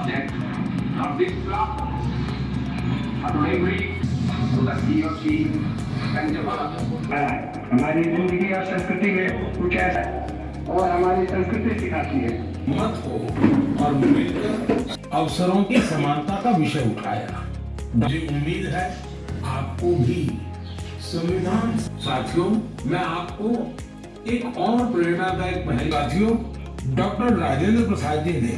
subject, not this plot, but to agree to that he or she can develop. हमारी जिंदगी और संस्कृति में कुछ ऐसा है और हमारी संस्कृति सिखाती है मत हो और मिलकर अवसरों की समानता का विषय उठाया। मुझे उम्मीद है आपको भी। संविधान साथियों, मैं आपको एक और प्रेरणादायक पहल साथियों डॉक्टर राजेंद्र प्रसाद जी ने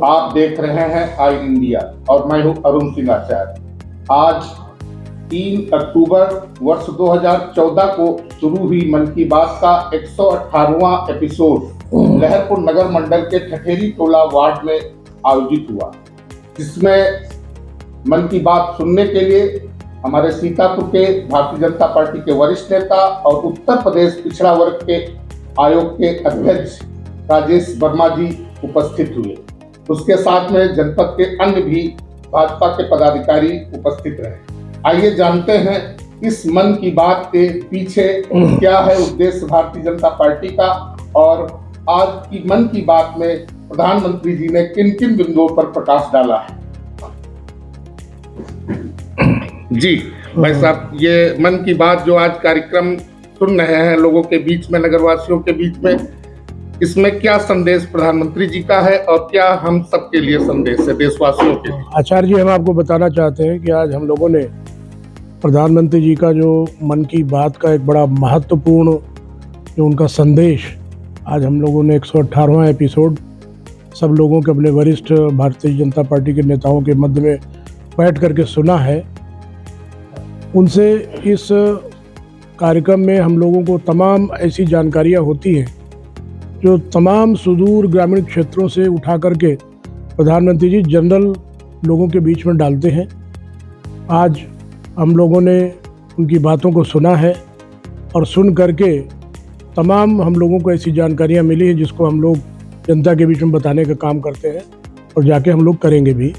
आप देख रहे हैं आई इंडिया और मैं हूं अरुण सिंह आचार्य। आज 3 अक्टूबर वर्ष 2014 को शुरू हुई मन की बात का 118वां एपिसोड लहरपुर नगर मंडल के ठठेरी टोला वार्ड में आयोजित हुआ, जिसमें मन की बात सुनने के लिए हमारे सीतापुर के भारतीय जनता पार्टी के वरिष्ठ नेता और उत्तर प्रदेश पिछड़ा वर्ग के आयोग के अध्यक्ष राजेश वर्मा जी उपस्थित हुए। उसके साथ में जनपद के अन्य भी भाजपा के पदाधिकारी उपस्थित रहे। आइए जानते हैं इस मन की बात के पीछे क्या है उद्देश्य भारतीय जनता पार्टी का और आज की मन की बात में प्रधानमंत्री जी ने किन किन बिंदुओं पर प्रकाश डाला है। जी भाई साहब, ये मन की बात जो आज कार्यक्रम सुन रहे हैं लोगों के बीच में, नगरवासियों के बीच में, इसमें क्या संदेश प्रधानमंत्री जी का है और क्या हम सबके लिए संदेश है देशवासियों के लिए? आचार्य जी, हम आपको बताना चाहते हैं कि आज हम लोगों ने प्रधानमंत्री जी का जो मन की बात का एक बड़ा महत्वपूर्ण जो उनका संदेश, आज हम लोगों ने 118वां एपिसोड सब लोगों के अपने वरिष्ठ भारतीय जनता पार्टी के नेताओं के मध्य में बैठ करके सुना है। उनसे इस कार्यक्रम में हम लोगों को तमाम ऐसी जानकारियाँ होती हैं जो तमाम सुदूर ग्रामीण क्षेत्रों से उठा करके प्रधानमंत्री जी जनरल लोगों के बीच में डालते हैं। आज हम लोगों ने उनकी बातों को सुना है और सुन करके तमाम हम लोगों को ऐसी जानकारियां मिली हैं जिसको हम लोग जनता के बीच में बताने का काम करते हैं और जाके हम लोग करेंगे भी।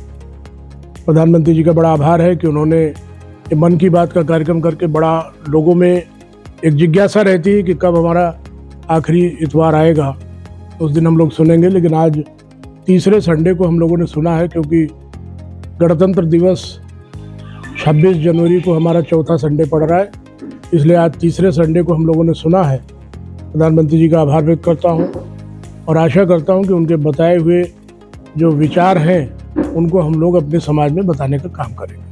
प्रधानमंत्री जी का बड़ा आभार है कि उन्होंने ये मन की बात का कार्यक्रम करके बड़ा लोगों में एक जिज्ञासा रहती है कि कब हमारा आखिरी इतवार आएगा, उस दिन हम लोग सुनेंगे। लेकिन आज तीसरे संडे को हम लोगों ने सुना है, क्योंकि गणतंत्र दिवस 26 जनवरी को हमारा चौथा संडे पड़ रहा है, इसलिए आज तीसरे संडे को हम लोगों ने सुना है। प्रधानमंत्री जी का आभार व्यक्त करता हूँ और आशा करता हूँ कि उनके बताए हुए जो विचार हैं उनको हम लोग अपने समाज में बताने का काम करेंगे।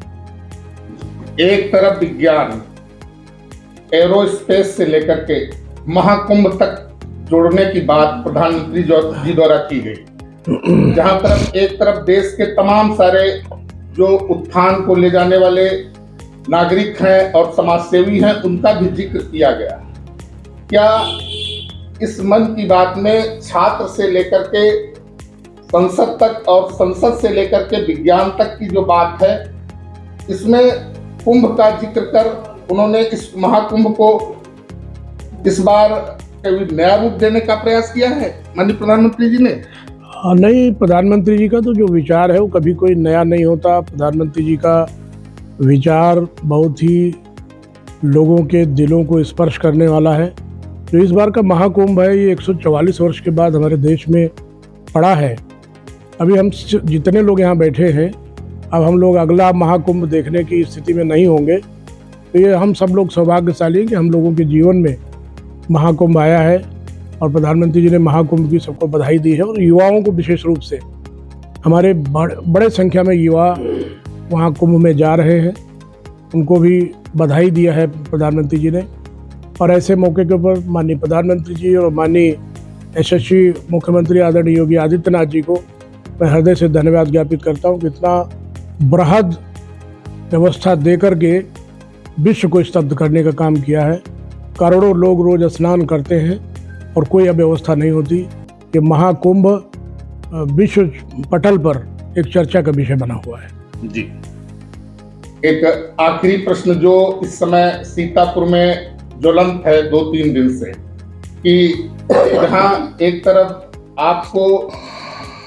एक तरफ विज्ञान, एरोस्पेस से लेकर के महाकुंभ तक जोड़ने की बात प्रधानमंत्री जी द्वारा की गई, जहां एक तरफ देश के तमाम सारे जो उत्थान को ले जाने वाले नागरिक हैं और समाजसेवी हैं उनका भी जिक्र किया गया। क्या इस मन की बात में छात्र से लेकर के संसद तक और संसद से लेकर के विज्ञान तक की जो बात है, इसमें कुंभ का जिक्र कर उन्होंने इस महाकुंभ को इस बार नया रूप देने का प्रयास किया है माननीय प्रधानमंत्री जी ने? नहीं, प्रधानमंत्री जी का तो जो विचार है वो कभी कोई नया नहीं होता। प्रधानमंत्री जी का विचार बहुत ही लोगों के दिलों को स्पर्श करने वाला है। जो इस बार का महाकुंभ है, ये 144 वर्ष के बाद हमारे देश में पड़ा है। अभी हम जितने लोग यहाँ बैठे हैं, अब हम लोग अगला महाकुंभ देखने की स्थिति में नहीं होंगे, तो ये हम सब लोग सौभाग्यशाली हैं कि हम लोगों के जीवन में महाकुंभ आया है और प्रधानमंत्री जी ने महाकुंभ की सबको बधाई दी है। और युवाओं को विशेष रूप से, हमारे बड़े संख्या में युवा वहाँ कुंभ में जा रहे हैं, उनको भी बधाई दिया है प्रधानमंत्री जी ने। और ऐसे मौके के ऊपर माननीय प्रधानमंत्री जी और माननीय यशस्वी मुख्यमंत्री आदरणीय योगी आदित्यनाथ जी को मैं हृदय से धन्यवाद ज्ञापित करता हूँ कि इतना बृहद व्यवस्था दे करके विश्व को स्तब्ध करने का काम किया है। करोड़ों लोग रोज स्नान करते हैं और कोई अव्यवस्था नहीं होती। ये महाकुंभ विश्व पटल पर एक चर्चा का विषय बना हुआ है। जी, एक आखिरी प्रश्न जो इस समय सीतापुर में ज्वलंत है 2-3 दिन से, कि जहां एक तरफ आपको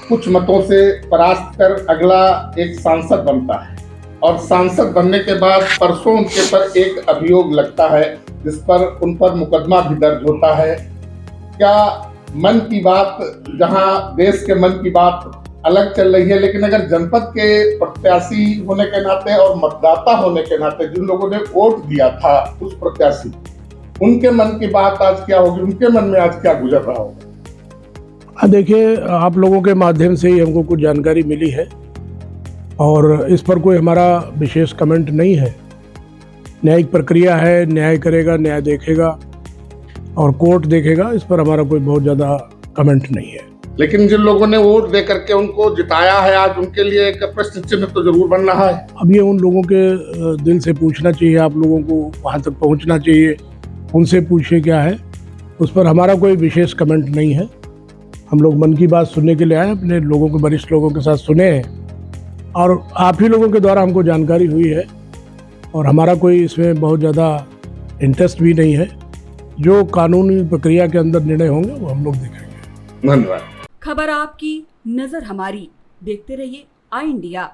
कुछ मतों से परास्त कर अगला एक सांसद बनता है और सांसद बनने के बाद परसों उनके पर एक अभियोग लगता है जिस पर उन पर मुकदमा भी दर्ज होता है। क्या मन की बात, जहां देश के मन की बात अलग चल रही है, लेकिन अगर जनपद के प्रत्याशी होने के नाते और मतदाता होने के नाते जिन लोगों ने वोट दिया था उस प्रत्याशी, उनके मन की बात आज क्या होगी, उनके मन में आज क्या गुजर रहा होगा? देखिए, आप लोगों के माध्यम से ही हमको कुछ जानकारी मिली है और इस पर कोई हमारा विशेष कमेंट नहीं है। न्यायिक प्रक्रिया है, न्याय करेगा, न्याय देखेगा और कोर्ट देखेगा, इस पर हमारा कोई बहुत ज़्यादा कमेंट नहीं है। लेकिन जिन लोगों ने वोट दे करके उनको जिताया है, आज उनके लिए एक प्रश्न चिन्ह तो जरूर बन रहा है। अब ये उन लोगों के दिल से पूछना चाहिए, आप लोगों को वहाँ तक पहुँचना चाहिए, उनसे पूछिए क्या है, उस पर हमारा कोई विशेष कमेंट नहीं है। हम लोग मन की बात सुनने के लिए आए, अपने लोगों के, वरिष्ठ लोगों के साथ सुने हैं और आप ही लोगों के द्वारा हमको जानकारी हुई है और हमारा कोई इसमें बहुत ज़्यादा इंटरेस्ट भी नहीं है। जो कानूनी प्रक्रिया के अंदर निर्णय होंगे वो हम लोग देखेंगे। धन्यवाद। खबर आपकी, नजर हमारी। देखते रहिए आई इंडिया।